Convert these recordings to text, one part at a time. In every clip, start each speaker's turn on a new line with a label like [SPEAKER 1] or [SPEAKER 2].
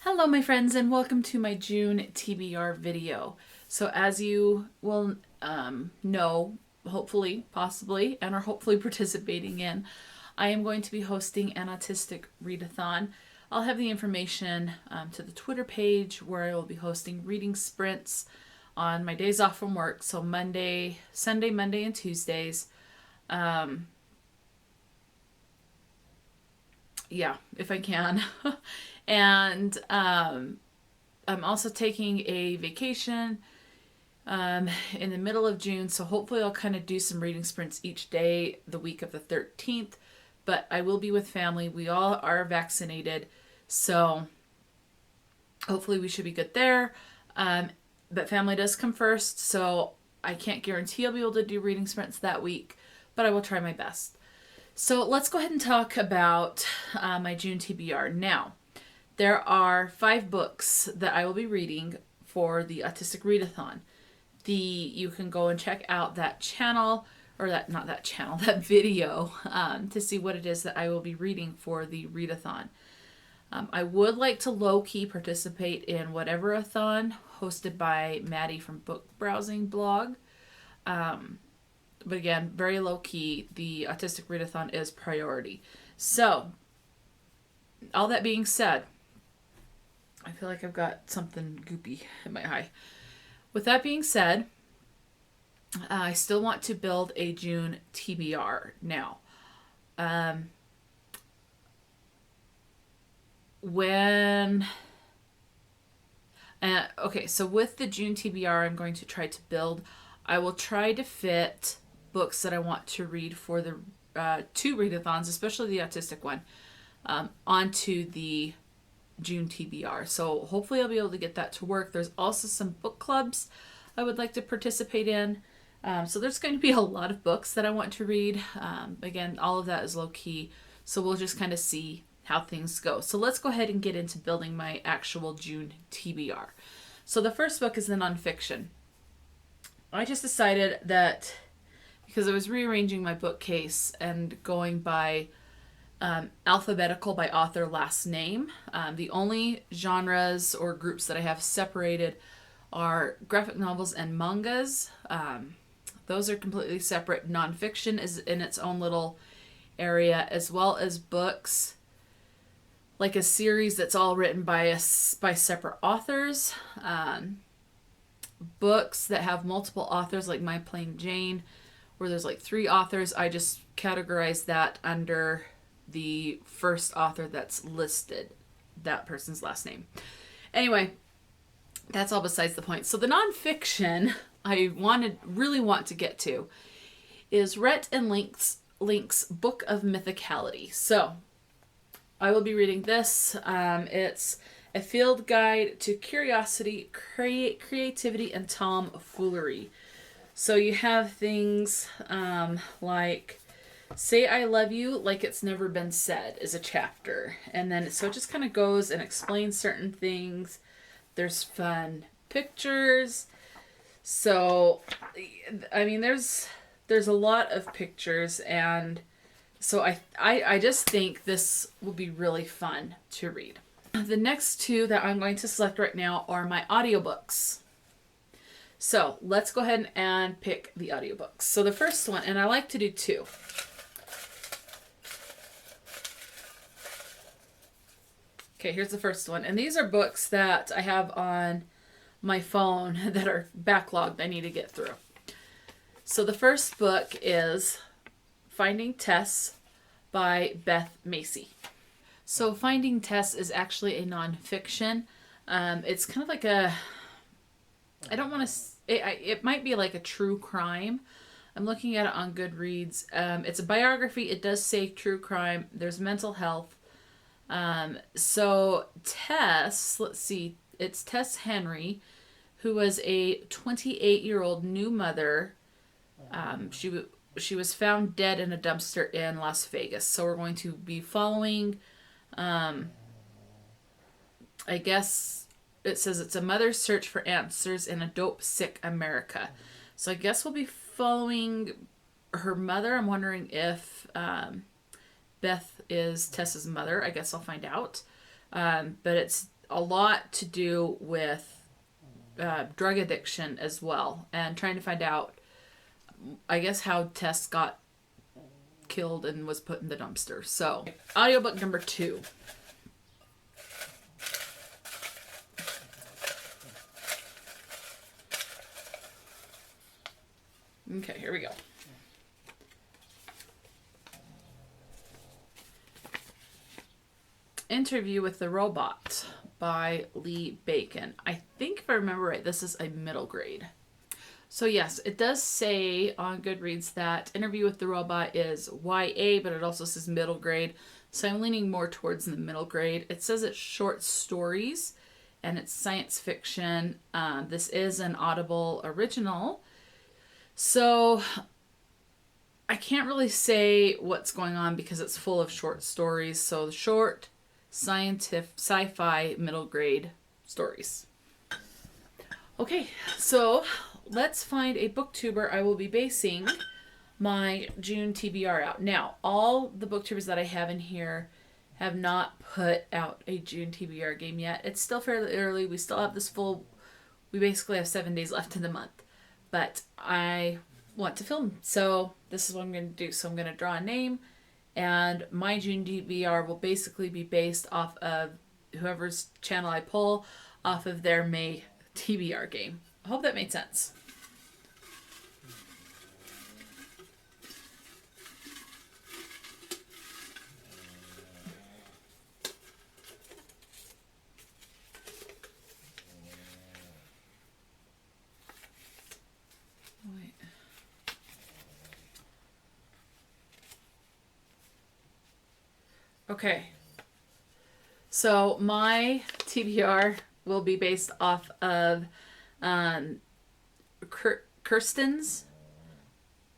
[SPEAKER 1] Hello my friends and welcome to my June TBR video. So as you will know, hopefully, possibly, and are hopefully participating in, I am going to be hosting an autistic readathon. I'll have the information to the Twitter page where I will be hosting reading sprints on my days off from work. So Sunday, Monday, and Tuesdays. Yeah, if I can. And I'm also taking a vacation in the middle of June, so hopefully I'll kind of do some reading sprints each day the week of the 13th, but I will be with family. We all are vaccinated, so hopefully we should be good there. But family does come first, so I can't guarantee I'll be able to do reading sprints that week, but I will try my best. So let's go ahead and talk about my June TBR. Now, there are 5 books that I will be reading for the Autistic Readathon. You can go and check out that channel, or that video, to see what it is that I will be reading for the readathon. I would like to low-key participate in whatever a-thon hosted by Maddie from Book Browsing blog. But again, very low-key, the Autistic Readathon is priority. So, all that being said, I feel like I've got something goopy in my eye. With that being said, I still want to build a June TBR now. Okay, so with the June TBR, I'm going to try to build. I will try to fit books that I want to read for the 2 readathons, especially the autistic one, onto the June TBR. So hopefully I'll be able to get that to work. There's also some book clubs I would like to participate in. So there's going to be a lot of books that I want to read. Again, all of that is low key. So we'll just kind of see how things go. So let's go ahead and get into building my actual June TBR. So the first book is the nonfiction. I just decided that because I was rearranging my bookcase and going by alphabetical by author last name. The only genres or groups that I have separated are graphic novels and mangas. Those are completely separate. Nonfiction is in its own little area, as well as books, like a series that's all written by separate authors. Books that have multiple authors, like My Plain Jane, where there's like 3 authors. I just categorize that under the first author that's listed, that person's last name. Anyway, that's all besides the point. So the nonfiction I really want to get to is Rhett and Link's Book of Mythicality. So I will be reading this. It's a field guide to curiosity, creativity, and tomfoolery. So you have things like Say I Love You Like It's Never Been Said is a chapter. And then so it just kind of goes and explains certain things. There's fun pictures. So, I mean, there's a lot of pictures. And so I just think this will be really fun to read. The next 2 that I'm going to select right now are my audiobooks. So let's go ahead and pick the audiobooks. So the first one, and I like to do 2. Okay, here's the first one. And these are books that I have on my phone that are backlogged I need to get through. So the first book is Finding Tess by Beth Macy. So Finding Tess is actually a nonfiction. It's kind of like I don't want to... It might be like a true crime. I'm looking at it on Goodreads. It's a biography. It does say true crime. There's mental health. So Tess, let's see, it's Tess Henry, who was a 28-year-old new mother. She was found dead in a dumpster in Las Vegas. So we're going to be following, I guess it says it's a mother's search for answers in a dope sick America. So I guess we'll be following her mother. I'm wondering if Beth is Tessa's mother. I guess I'll find out. But it's a lot to do with drug addiction as well, and trying to find out, I guess, how Tess got killed and was put in the dumpster. So, audiobook number 2. Okay, here we go. Interview with the Robot by Lee Bacon. I think if I remember right, this is a middle grade. So yes, it does say on Goodreads that Interview with the Robot is YA, but it also says middle grade. So I'm leaning more towards the middle grade. It says it's short stories and it's science fiction. This is an Audible original. So I can't really say what's going on because it's full of short stories. So the short, scientific, sci-fi, middle grade stories. Okay, so let's find a booktuber I will be basing my June TBR out. Now, all the booktubers that I have in here have not put out a June TBR game yet. It's still fairly early. We still have we basically have 7 days left in the month. But I want to film, so this is what I'm going to do. So I'm going to draw a name, and my June TBR will basically be based off of whoever's channel I pull off of their May TBR game. I hope that made sense. Wait. Okay. So my TBR will be based off of Kirsten's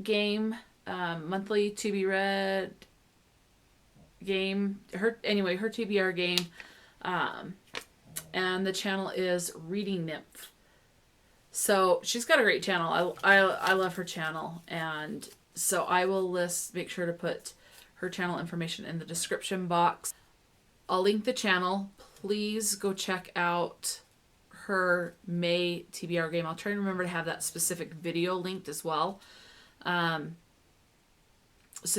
[SPEAKER 1] game, monthly to be read game. Her TBR game, and the channel is Reading Nymph. So she's got a great channel. I love her channel, and so I will make sure to put her channel information in the description box. I'll link the channel. Please go check out her May TBR game. I'll try to remember to have that specific video linked as well, so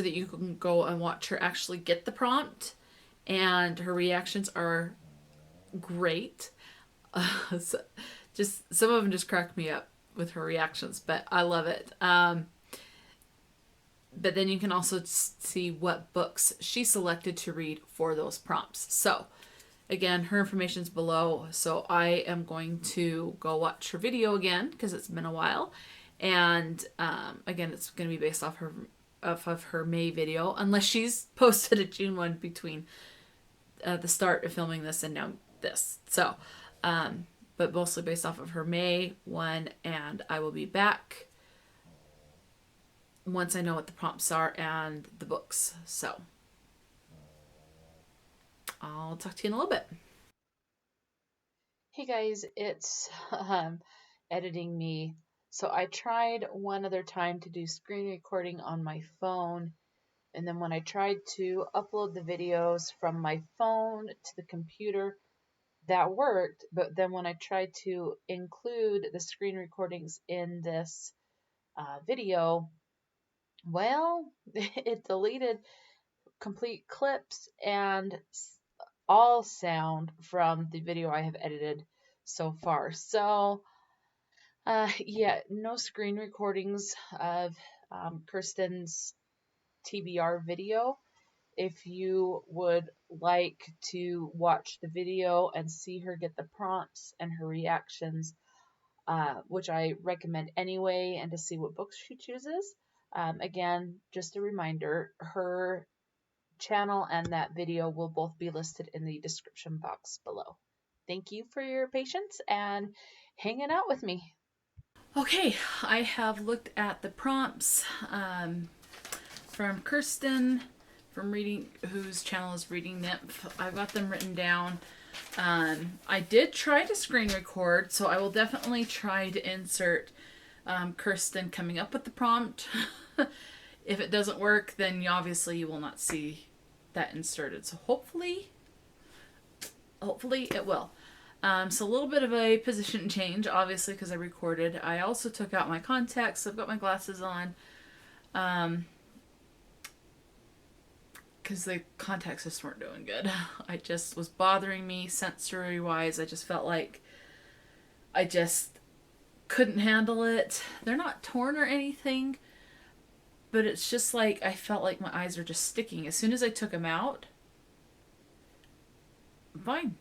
[SPEAKER 1] that you can go and watch her actually get the prompt, and her reactions are great. Just some of them just crack me up with her reactions, but I love it. But then you can also see what books she selected to read for those prompts. So again, her information's below. So I am going to go watch her video again because it's been a while. And again, it's going to be based off of her May video, unless she's posted a June one between the start of filming this and now this. So, but mostly based off of her May one, and I will be back once I know what the prompts are and the books. So I'll talk to you in a little bit. Hey guys, it's editing me. So I tried one other time to do screen recording on my phone, and then when I tried to upload the videos from my phone to the computer, that worked, but then when I tried to include the screen recordings in this video, well, it deleted complete clips and all sound from the video I have edited so far. So, yeah, no screen recordings of Kirsten's TBR video. If you would like to watch the video and see her get the prompts and her reactions, which I recommend anyway, and to see what books she chooses, again, just a reminder, her channel and that video will both be listed in the description box below. Thank you for your patience and hanging out with me. Okay, I have looked at the prompts from Kirsten, whose channel is Reading Nymph. I've got them written down. I did try to screen record, so I will definitely try to insert Kirsten coming up with the prompt. If it doesn't work, then obviously you will not see that inserted. So hopefully it will. So a little bit of a position change, obviously, because I recorded. I also took out my contacts. I've got my glasses on. Because the contacts just weren't doing good. I just was bothering me sensory-wise. I just felt like I just couldn't handle it. They're not torn or anything, but it's just like I felt like my eyes are just sticking. As soon as I took them out, fine.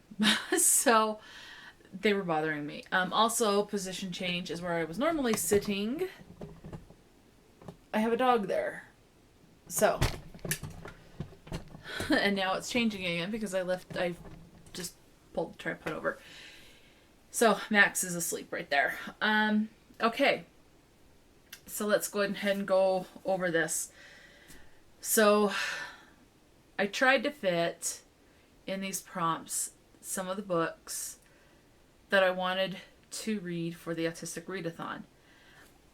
[SPEAKER 1] So they were bothering me. Also, position change is where I was normally sitting. I have a dog there. So, and now it's changing again because I just pulled the tripod over. So Max is asleep right there. Okay. So let's go ahead and go over this. So I tried to fit in these prompts some of the books that I wanted to read for the Autistic Readathon.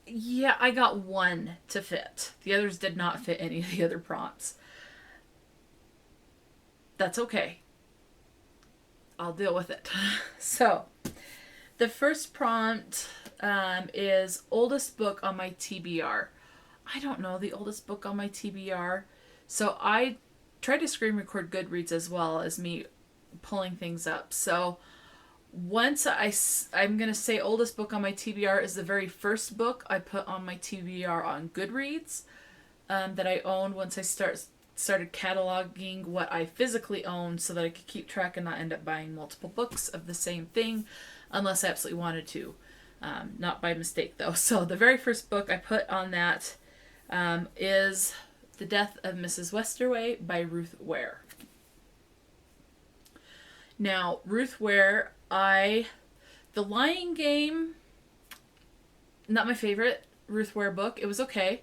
[SPEAKER 1] Yeah, I got one to fit. The others did not fit any of the other prompts. That's okay. I'll deal with it. So, the first prompt is oldest book on my TBR. I don't know the oldest book on my TBR. So I tried to screen record Goodreads as well as me pulling things up. So once I'm going to say oldest book on my TBR is the very first book I put on my TBR on Goodreads that I owned once I started cataloging what I physically owned so that I could keep track and not end up buying multiple books of the same thing unless I absolutely wanted to. Not by mistake though. So the very first book I put on that is The Death of Mrs. Westerway by Ruth Ware. Now, Ruth Ware, The Lying Game, not my favorite Ruth Ware book. It was okay.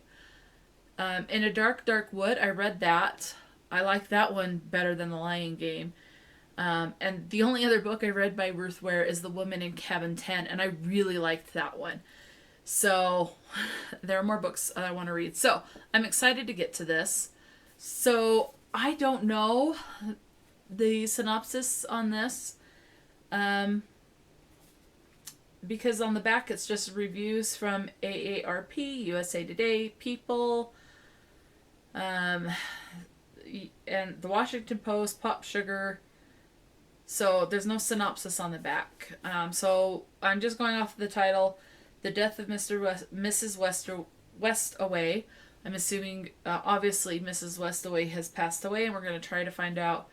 [SPEAKER 1] In a Dark, Dark Wood, I read that. I liked that one better than The Lying Game. And the only other book I read by Ruth Ware is The Woman in Cabin 10, and I really liked that one. So, there are more books I want to read. So, I'm excited to get to this. So, I don't know the synopsis on this. Because on the back it's just reviews from AARP, USA Today, People, and the Washington Post, Pop Sugar. So there's no synopsis on the back. So I'm just going off the title, The Death of Mrs. Westaway. I'm assuming, obviously, Mrs. Westaway has passed away, and we're going to try to find out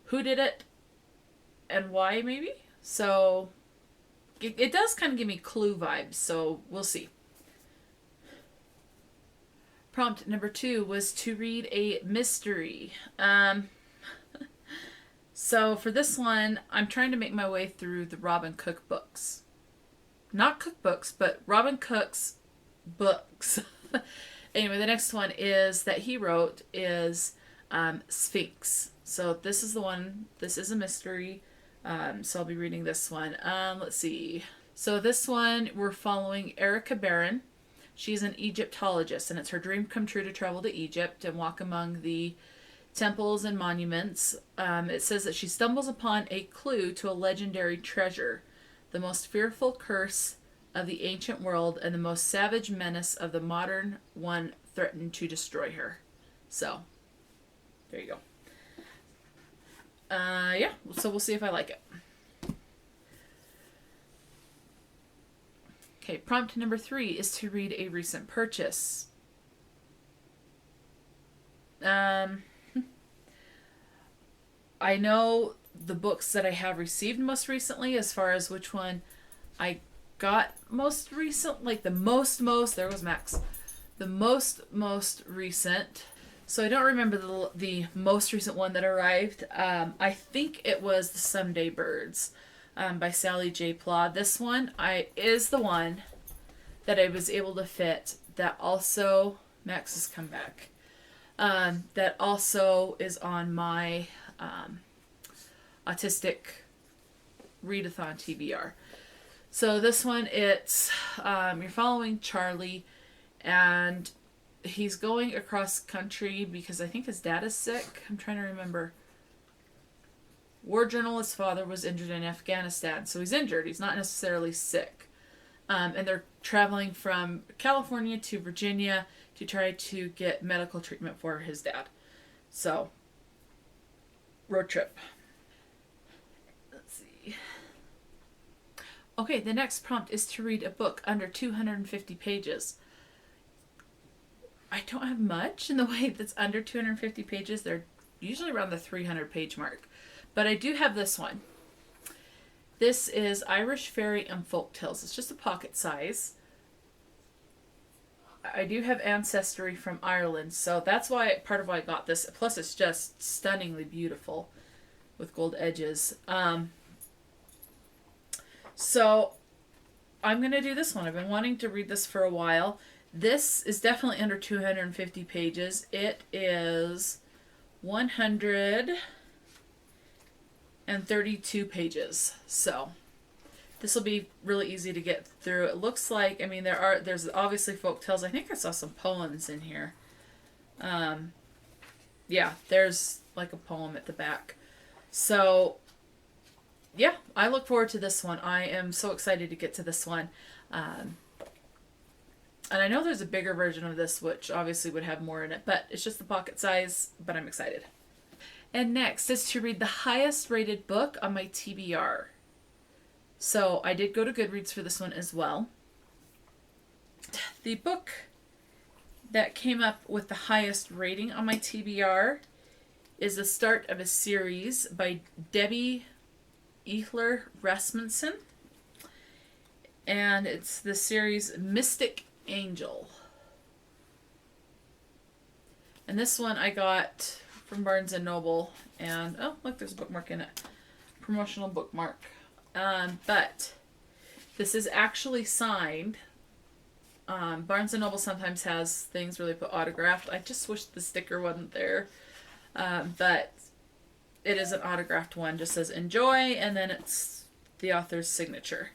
[SPEAKER 1] who did it and why, maybe. So it does kind of give me Clue vibes, so we'll see. Prompt number 2 was to read a mystery. So for this one, I'm trying to make my way through the Robin Cook books. Not cookbooks, but Robin Cook's books. Anyway, the next one is that he wrote is Sphinx. So this is the one. This is a mystery. So I'll be reading this one. Let's see. So this one, we're following Erica Barron. She's an Egyptologist, and it's her dream come true to travel to Egypt and walk among the temples and monuments. It says that she stumbles upon a clue to a legendary treasure, the most fearful curse of the ancient world and the most savage menace of the modern one threatened to destroy her. So, there you go. Yeah, so we'll see if I like it. Okay, prompt number 3 is to read a recent purchase. I know the books that I have received most recently as far as which one I got most recent, like the most, there goes Max. The most recent. So I don't remember the most recent one that arrived. I think it was The Someday Birds by Sally J. Plodd. This one is the one that I was able to fit that also, Max has come back, that also is on my Autistic Readathon TBR. So this one, it's you're following Charlie, and he's going across country because I think his dad is sick. I'm trying to remember. war journalist's father was injured in Afghanistan. So he's injured. He's not necessarily sick. And they're traveling from California to Virginia to try to get medical treatment for his dad. So, road trip. Let's see. Okay, the next prompt is to read a book under 250 pages. I don't have much in the way that's under 250 pages. They're usually around the 300 page mark. But I do have this one. This is Irish Fairy and Folk Tales. It's just a pocket size. I do have ancestry from Ireland, so that's why part of why I got this. Plus, it's just stunningly beautiful with gold edges. So I'm going to do this one. I've been wanting to read this for a while. This is definitely under 250 pages. It is 132 pages. So this will be really easy to get through. It looks like, I mean, there's obviously folk tales. I think I saw some poems in here. Yeah, there's like a poem at the back. So yeah, I look forward to this one. I am so excited to get to this one. And I know there's a bigger version of this, which obviously would have more in it, but it's just the pocket size, but I'm excited. And next is to read the highest rated book on my TBR. So I did go to Goodreads for this one as well. The book that came up with the highest rating on my TBR is the start of a series by Debbie Ehler Rasmussen. And it's the series Mystic Angel. And this one I got from Barnes and Noble. And oh, look, there's a bookmark in it. Promotional bookmark. But this is actually signed. Barnes and Noble sometimes has things where they put autographed. I just wish the sticker wasn't there. But it is an autographed one. Just says enjoy, and then it's the author's signature.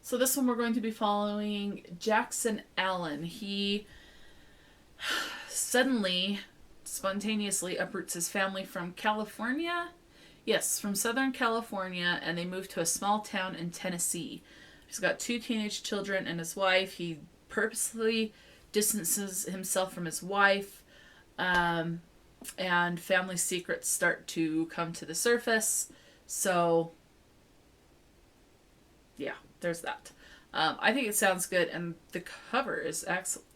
[SPEAKER 1] So this one we're going to be following Jackson Allen. He suddenly, spontaneously uproots his family from California. Yes, from Southern California, and they moved to a small town in Tennessee. He's got 2 teenage children and his wife. He purposely distances himself from his wife, and family secrets start to come to the surface. So, yeah, there's that. I think it sounds good, and the cover is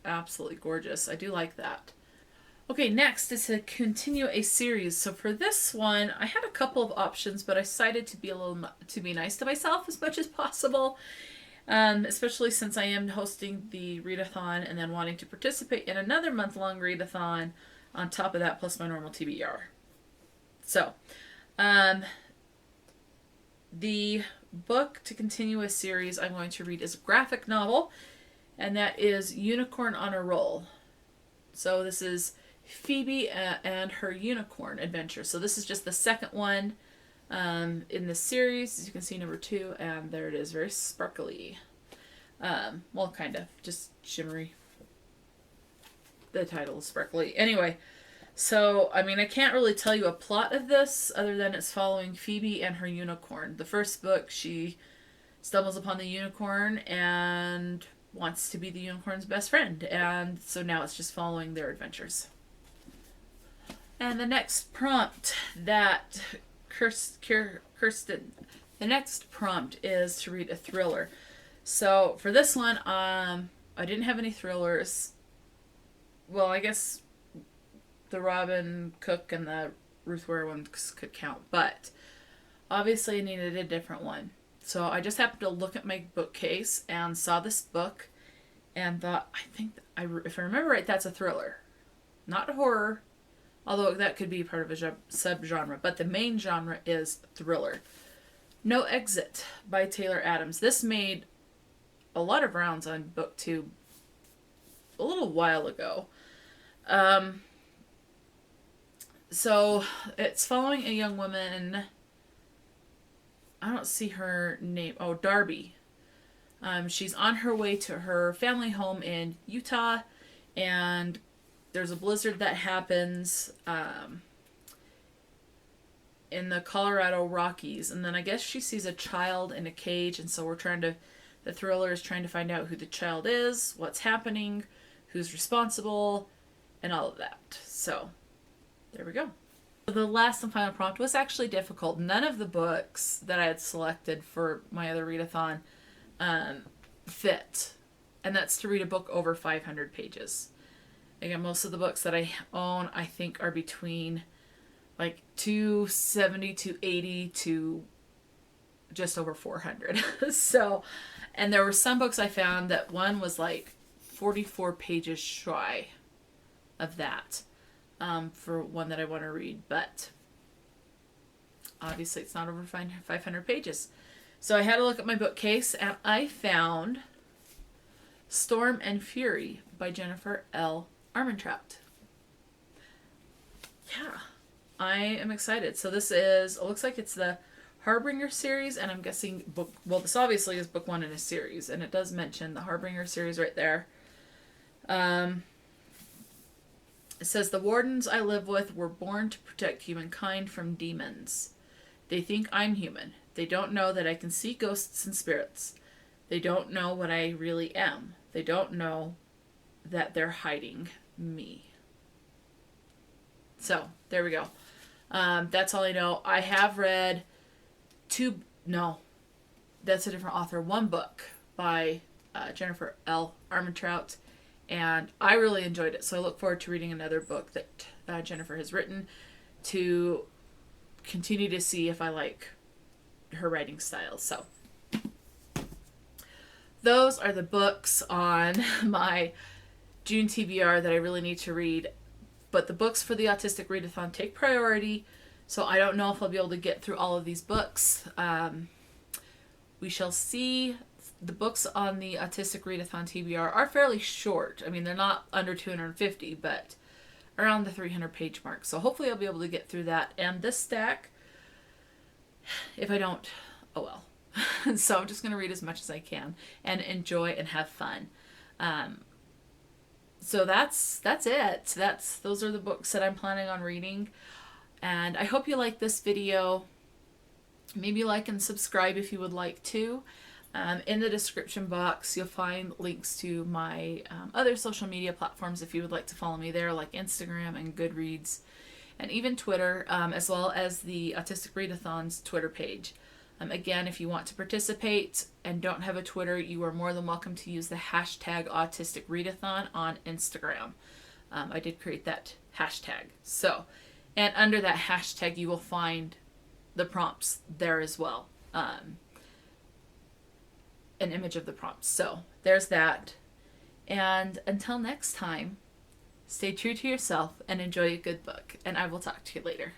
[SPEAKER 1] absolutely gorgeous. I do like that. Okay, next is to continue a series. So for this one, I had a couple of options, but I decided to be nice to myself as much as possible, especially since I am hosting the readathon and then wanting to participate in another month-long readathon on top of that, plus my normal TBR. So, the book to continue a series I'm going to read is a graphic novel, and that is Unicorn on a Roll. So this is Phoebe and her unicorn adventure. So this is just the second one in the series. As you can see, number 2, and there it is, very sparkly. Well, kind of, just shimmery. The title is sparkly. Anyway, so, I mean, I can't really tell you a plot of this other than it's following Phoebe and her unicorn. The first book, she stumbles upon the unicorn and wants to be the unicorn's best friend. And so now it's just following their adventures. And the next prompt that Kirsten, the next prompt is to read a thriller. So for this one, I didn't have any thrillers. Well, I guess the Robin Cook and the Ruth Ware ones could count, but obviously I needed a different one. So I just happened to look at my bookcase and saw this book and thought, if I remember right, that's a thriller. Not horror, although that could be part of a subgenre, but the main genre is thriller. No Exit by Taylor Adams. This made a lot of rounds on BookTube a little while ago. So it's following a young woman. I don't see her name. Oh, Darby. She's on her way to her family home in Utah, and there's a blizzard that happens. in the Colorado Rockies, and then I guess she sees a child in a cage, and so the thriller is trying to find out who the child is, what's happening, who's responsible, and all of that. So there we go. The last and final prompt was actually difficult. None of the books that I had selected for my other readathon fit, and that's to read a book over 500 pages. Again, most of the books that I own, I think, are between like 270, 280 to just over 400. So, and there were some books I found that one was like 44 pages shy of that for one that I want to read, but obviously it's not over 500 pages. So I had a look at my bookcase, and I found Storm and Fury by Jennifer L. Armentrout. Yeah, I am excited. So this is, it looks like it's the Harbinger series, and I'm guessing this obviously is book 1 in a series, and it does mention the Harbinger series right there. It says, the wardens I live with were born to protect humankind from demons. They think I'm human. They don't know that I can see ghosts and spirits. They don't know what I really am. They don't know that they're hiding me. So, there we go. That's all I know. I have read that's a different author. One book by Jennifer L. Armentrout, and I really enjoyed it. So I look forward to reading another book that Jennifer has written to continue to see if I like her writing style. So those are the books on my June TBR that I really need to read. But the books for the Autistic Readathon take priority, so I don't know if I'll be able to get through all of these books. We shall see. The books on the Autistic Readathon TBR are fairly short. I mean, they're not under 250, but around the 300 page mark. So hopefully I'll be able to get through that. And this stack, if I don't, oh well. So I'm just going to read as much as I can and enjoy and have fun. So that's it. Those are the books that I'm planning on reading. And I hope you like this video. Maybe like and subscribe if you would like to. In the description box, you'll find links to my other social media platforms if you would like to follow me there, like Instagram and Goodreads, and even Twitter, as well as the Autistic Readathon's Twitter page. Again, if you want to participate and don't have a Twitter, you are more than welcome to use the hashtag Autistic Readathon on Instagram. I did create that hashtag. So, and under that hashtag, you will find the prompts there as well. An image of the prompts. So there's that. And until next time, stay true to yourself and enjoy a good book. And I will talk to you later.